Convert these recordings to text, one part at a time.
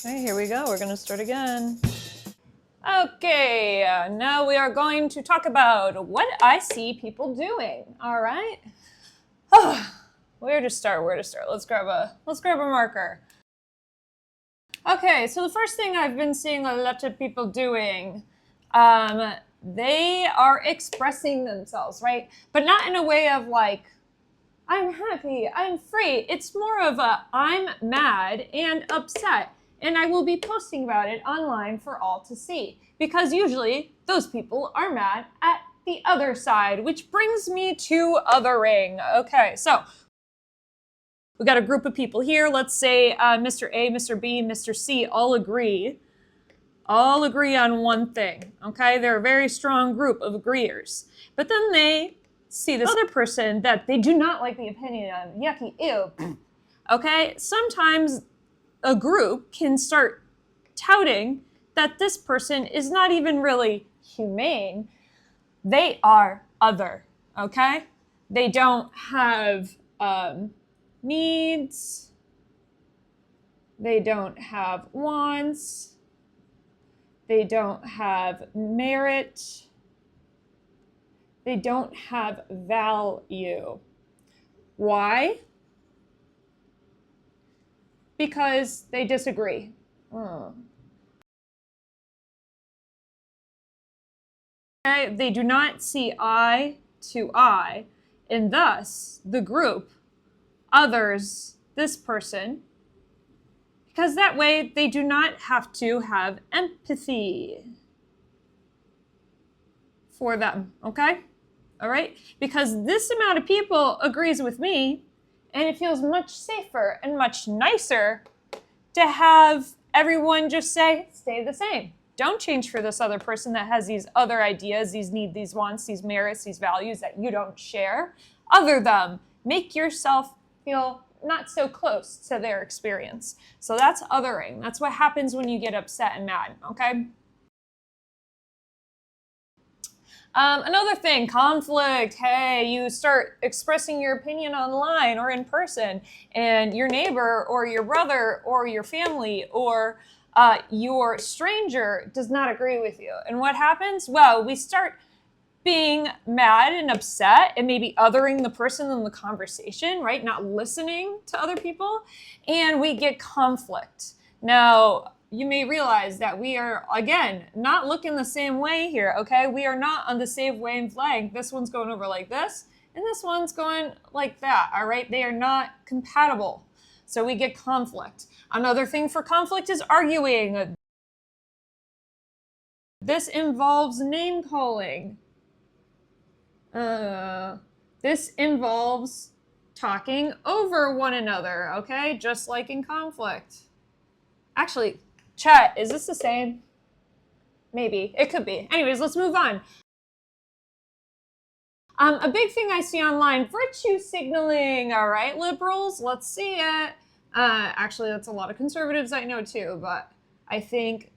Okay, here we go. We're going to start again. Okay, now we are going to talk about what I see people doing. All right. Where to start? Let's grab a marker. Okay, so the first thing I've been seeing a lot of people doing, they are expressing themselves, right? But not in a way of like, I'm happy, I'm free. It's more of a, I'm mad and upset, and I will be posting about it online for all to see. Because usually those people are mad at the other side, which brings me to othering. Okay, so we got a group of people here. Let's say Mr. A, Mr. B, Mr. C all agree on one thing. Okay, they're a very strong group of agreeers. But then they see this other person that they do not like the opinion of. Yucky, ew. Okay, sometimes a group can start touting that this person is not even really humane. They are other. Okay, they don't have needs. They don't have wants. They don't have merit. They don't have value. Why? Because they disagree. Okay? They do not see eye to eye, and thus the group others this person, because that way they do not have to have empathy for them, okay? All right? Because this amount of people agrees with me, and it feels much safer and much nicer to have everyone just say, stay the same. Don't change for this other person that has these other ideas, these needs, these wants, these merits, these values that you don't share. Other them. Make yourself feel not so close to their experience. So that's othering. That's what happens when you get upset and mad, okay? Another thing, conflict. Hey, you start expressing your opinion online or in person, and your neighbor or your brother or your family or your stranger does not agree with you. And what happens? Well, we start being mad and upset and maybe othering the person in the conversation, right? Not listening to other people, and we get conflict. Now, you may realize that we are, again, not looking the same way here, okay? We are not on the same wavelength. This one's going over like this, and this one's going like that, all right? They are not compatible, so we get conflict. Another thing for conflict is arguing. This involves name calling. This involves talking over one another, okay? Just like in conflict. Actually, chat, is this the same? Maybe. It could be. Anyways, let's move on. A big thing I see online, virtue signaling. All right, liberals, let's see it. Actually, that's a lot of conservatives I know too, but I think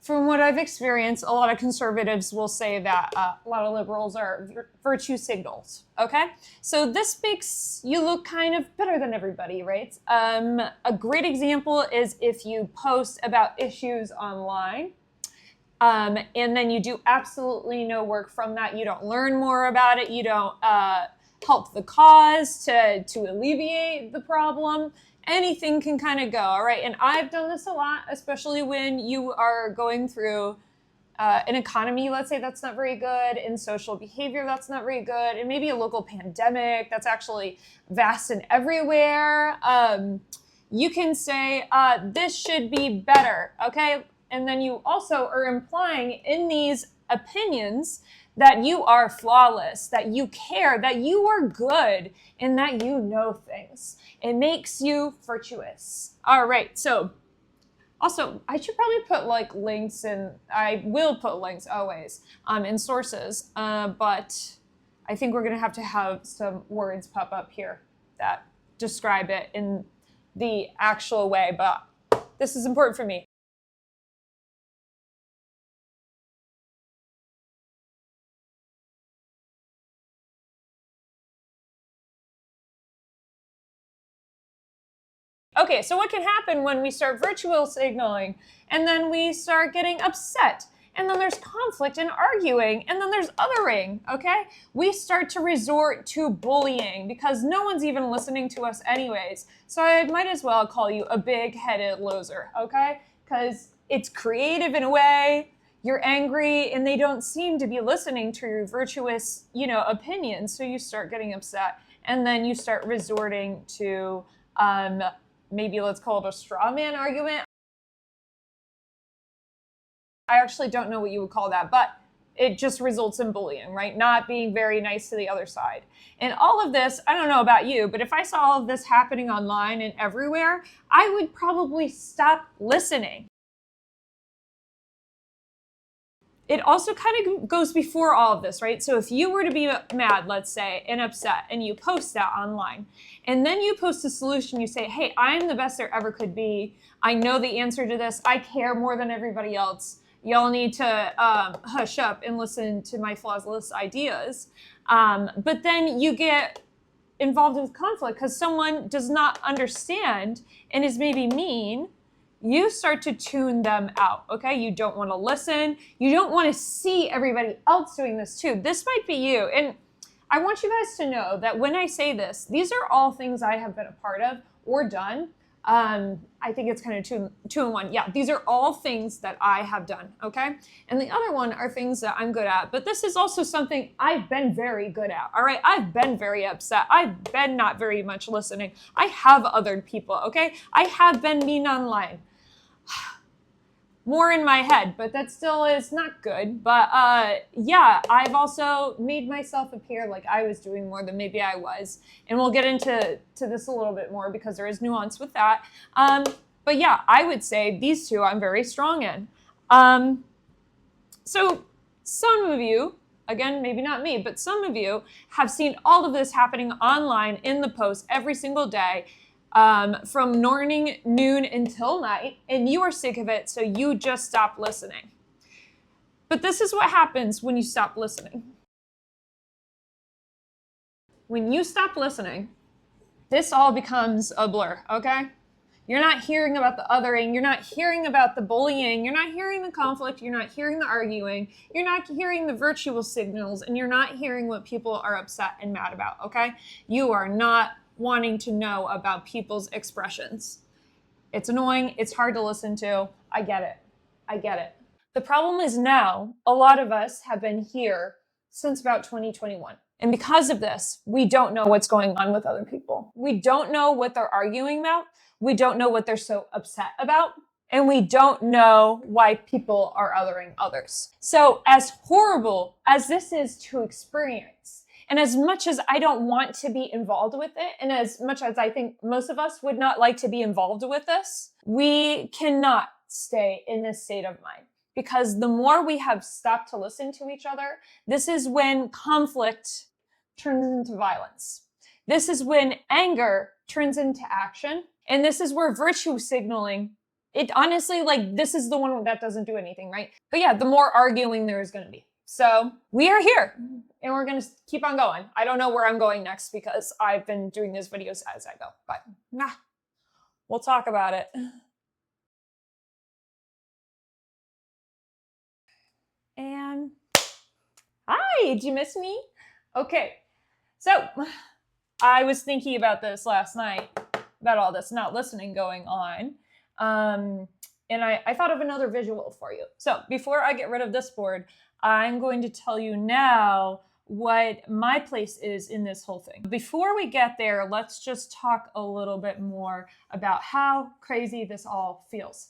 from what I've experienced, a lot of conservatives will say that a lot of liberals are virtue signals, okay? So this makes you look kind of better than everybody, right? A great example is if you post about issues online, and then you do absolutely no work from that. You don't learn more about it. You don't help the cause to alleviate the problem. Anything can kind of go, all right? And I've done this a lot, especially when you are going through an economy, let's say, that's not very good, in social behavior that's not very good, and maybe a local pandemic that's actually vast and everywhere. You can say, this should be better, okay? And then you also are implying in these opinions that you are flawless, that you care, that you are good, and that you know things. It makes you virtuous. All right, so also, I should probably put like links in, I will put links always in sources, but I think we're gonna have to have some words pop up here that describe it in the actual way, but this is important for me. Okay. Okay, so what can happen when we start virtual signaling and then we start getting upset? And then there's conflict and arguing, and then there's othering, okay? We start to resort to bullying because no one's even listening to us anyways. So I might as well call you a big-headed loser, okay? Because it's creative in a way, you're angry, and they don't seem to be listening to your virtuous, opinions, so you start getting upset, and then you start resorting to, maybe let's call it a straw man argument. I actually don't know what you would call that, but it just results in bullying, right? Not being very nice to the other side. And all of this, I don't know about you, but if I saw all of this happening online and everywhere, I would probably stop listening. It also kind of goes before all of this, right? So if you were to be mad, let's say, and upset, and you post that online, and then you post a solution, you say, hey, I'm the best there ever could be. I know the answer to this. I care more than everybody else. Y'all need to hush up and listen to my flawless ideas. But then you get involved with conflict because someone does not understand and is maybe mean. You start to tune them out, okay? You don't want to listen. You don't want to see everybody else doing this too. This might be you. And I want you guys to know that when I say this, these are all things I have been a part of or done. I think it's kind of two in one. Yeah, these are all things that I have done, okay? And the other one are things that I'm good at. But this is also something I've been very good at, all right? I've been very upset. I've been not very much listening. I have othered people, okay? I have been mean online. More in my head, but that still is not good. But yeah, I've also made myself appear like I was doing more than maybe I was. And we'll get into this a little bit more because there is nuance with that. But yeah, I would say these two I'm very strong in. So some of you, again, maybe not me, but some of you have seen all of this happening online in the post every single day. From morning, noon until night, and you are sick of it, so you just stop listening. But this is what happens when you stop listening. When you stop listening, this all becomes a blur, okay? You're not hearing about the othering, you're not hearing about the bullying, you're not hearing the conflict, you're not hearing the arguing, you're not hearing the virtual signals, and you're not hearing what people are upset and mad about, okay? You are not wanting to know about people's expressions. It's annoying. It's hard to listen to. I get it. I get it. The problem is now a lot of us have been here since about 2021. And because of this, we don't know what's going on with other people. We don't know what they're arguing about. We don't know what they're so upset about. And we don't know why people are othering others. So as horrible as this is to experience, and as much as I don't want to be involved with it, and as much as I think most of us would not like to be involved with this, we cannot stay in this state of mind. Because the more we have stopped to listen to each other, this is when conflict turns into violence. This is when anger turns into action. And this is where virtue signaling, it honestly, this is the one that doesn't do anything, right? But yeah, the more arguing there is going to be. So we are here and we're going to keep on going. I don't know where I'm going next because I've been doing these videos as I go, but we'll talk about it. And hi, did you miss me? Okay, so I was thinking about this last night, about all this not listening going on. And I thought of another visual for you. So before I get rid of this board, I'm going to tell you now what my place is in this whole thing. Before we get there, let's just talk a little bit more about how crazy this all feels.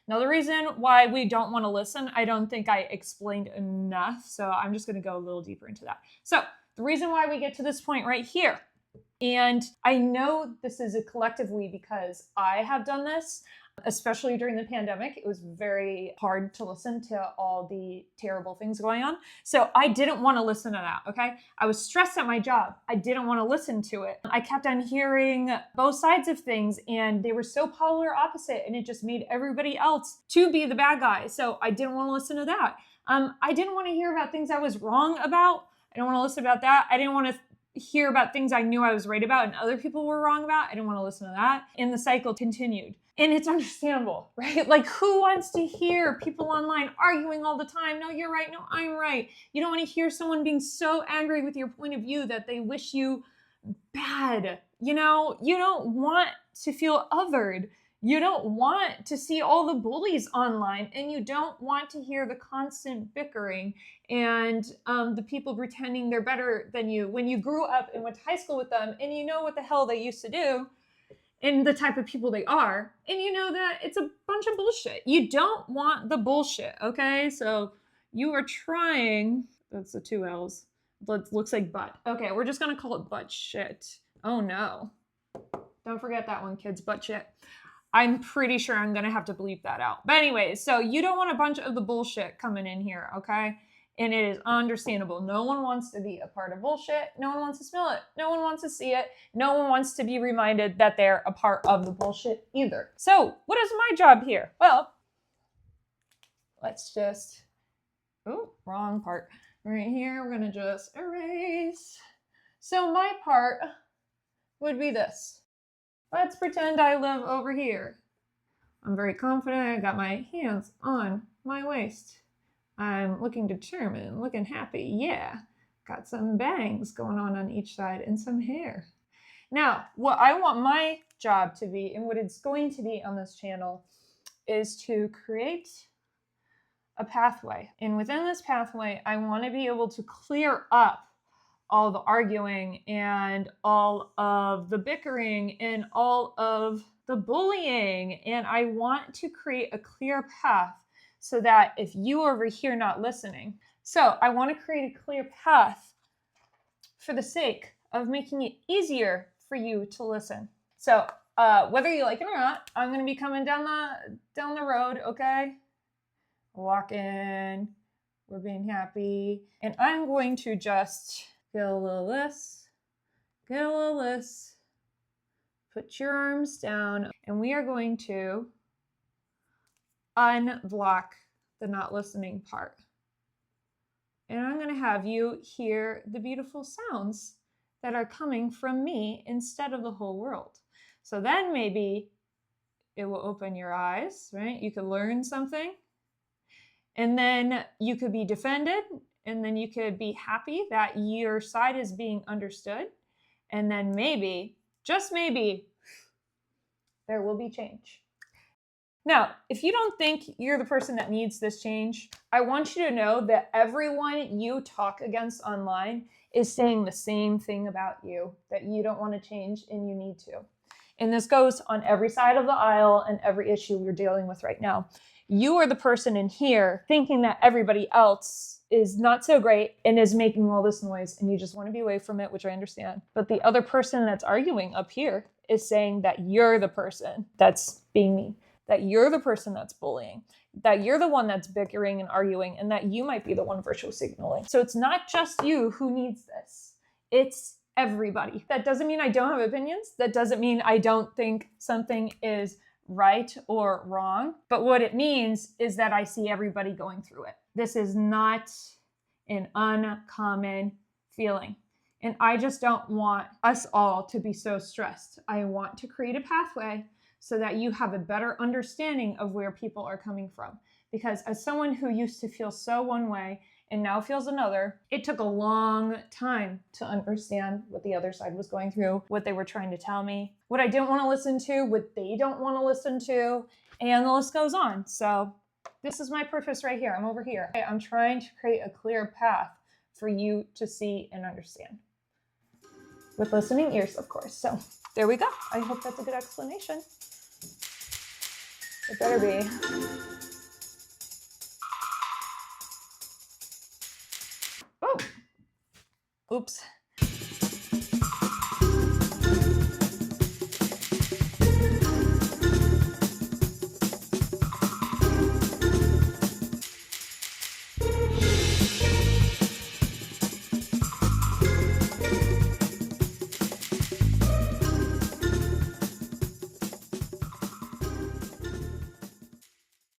Now, the reason why we don't want to listen, I don't think I explained enough, so I'm just going to go a little deeper into that. So the reason why we get to this point right here, and I know this is a collective we because I have done this, especially during the pandemic. It was very hard to listen to all the terrible things going on. So I didn't want to listen to that, okay? I was stressed at my job. I didn't want to listen to it. I kept on hearing both sides of things and they were so polar opposite and it just made everybody else to be the bad guy. So I didn't want to listen to that. I didn't want to hear about things I was wrong about. I don't want to listen about that. I didn't want to hear about things I knew I was right about and other people were wrong about. I didn't want to listen to that. And the cycle continued. And it's understandable, right? Like, who wants to hear people online arguing all the time? No, you're right. No, I'm right. You don't want to hear someone being so angry with your point of view that they wish you bad. You know, you don't want to feel othered. You don't want to see all the bullies online, and you don't want to hear the constant bickering and the people pretending they're better than you when you grew up and went to high school with them and you know what the hell they used to do and the type of people they are, and you know that it's a bunch of bullshit. You don't want the bullshit, okay? So you are trying, that's the 2 L's, but looks like butt. Okay, we're just gonna call it butt shit. Oh no. Don't forget that one, kids, butt shit. I'm pretty sure I'm gonna have to bleep that out. But anyways, so you don't want a bunch of the bullshit coming in here, okay? And it is understandable. No one wants to be a part of bullshit. No one wants to smell it. No one wants to see it. No one wants to be reminded that they're a part of the bullshit either. So what is my job here? Well, let's just, oh, wrong part. Right here, we're gonna just erase. So my part would be this. Let's pretend I live over here. I'm very confident. I got my hands on my waist. I'm looking determined, looking happy. Yeah, got some bangs going on each side and some hair. Now, what I want my job to be and what it's going to be on this channel is to create a pathway. And within this pathway, I want to be able to clear up all the arguing and all of the bickering and all of the bullying. And I want to create a clear path so that if you are over here not listening, so I want to create a clear path for the sake of making it easier for you to listen. So whether you like it or not, I'm going to be coming down the road, okay? Walking, we're being happy, and I'm going to just get a little this, get a little this, put your arms down, and we are going to unblock the not listening part. And I'm going to have you hear the beautiful sounds that are coming from me instead of the whole world. So then maybe it will open your eyes, right? You could learn something. And then you could be defended. And then you could be happy that your side is being understood. And then maybe, just maybe, there will be change. Now, if you don't think you're the person that needs this change, I want you to know that everyone you talk against online is saying the same thing about you, that you don't want to change and you need to. And this goes on every side of the aisle and every issue we're dealing with right now. You are the person in here thinking that everybody else is not so great and is making all this noise and you just want to be away from it, which I understand. But the other person that's arguing up here is saying that you're the person that's being mean, that you're the person that's bullying, that you're the one that's bickering and arguing, and that you might be the one virtual signaling. So it's not just you who needs this. It's everybody. That doesn't mean I don't have opinions. That doesn't mean I don't think something is right or wrong. But what it means is that I see everybody going through it. This is not an uncommon feeling. And I just don't want us all to be so stressed. I want to create a pathway so that you have a better understanding of where people are coming from. Because as someone who used to feel so one way and now feels another, it took a long time to understand what the other side was going through, what they were trying to tell me, what I didn't want to listen to, what they don't want to listen to, and the list goes on. So this is my purpose right here. I'm over here. I'm trying to create a clear path for you to see and understand. With listening ears, of course. So there we go. I hope that's a good explanation. It better be. Oh, oops.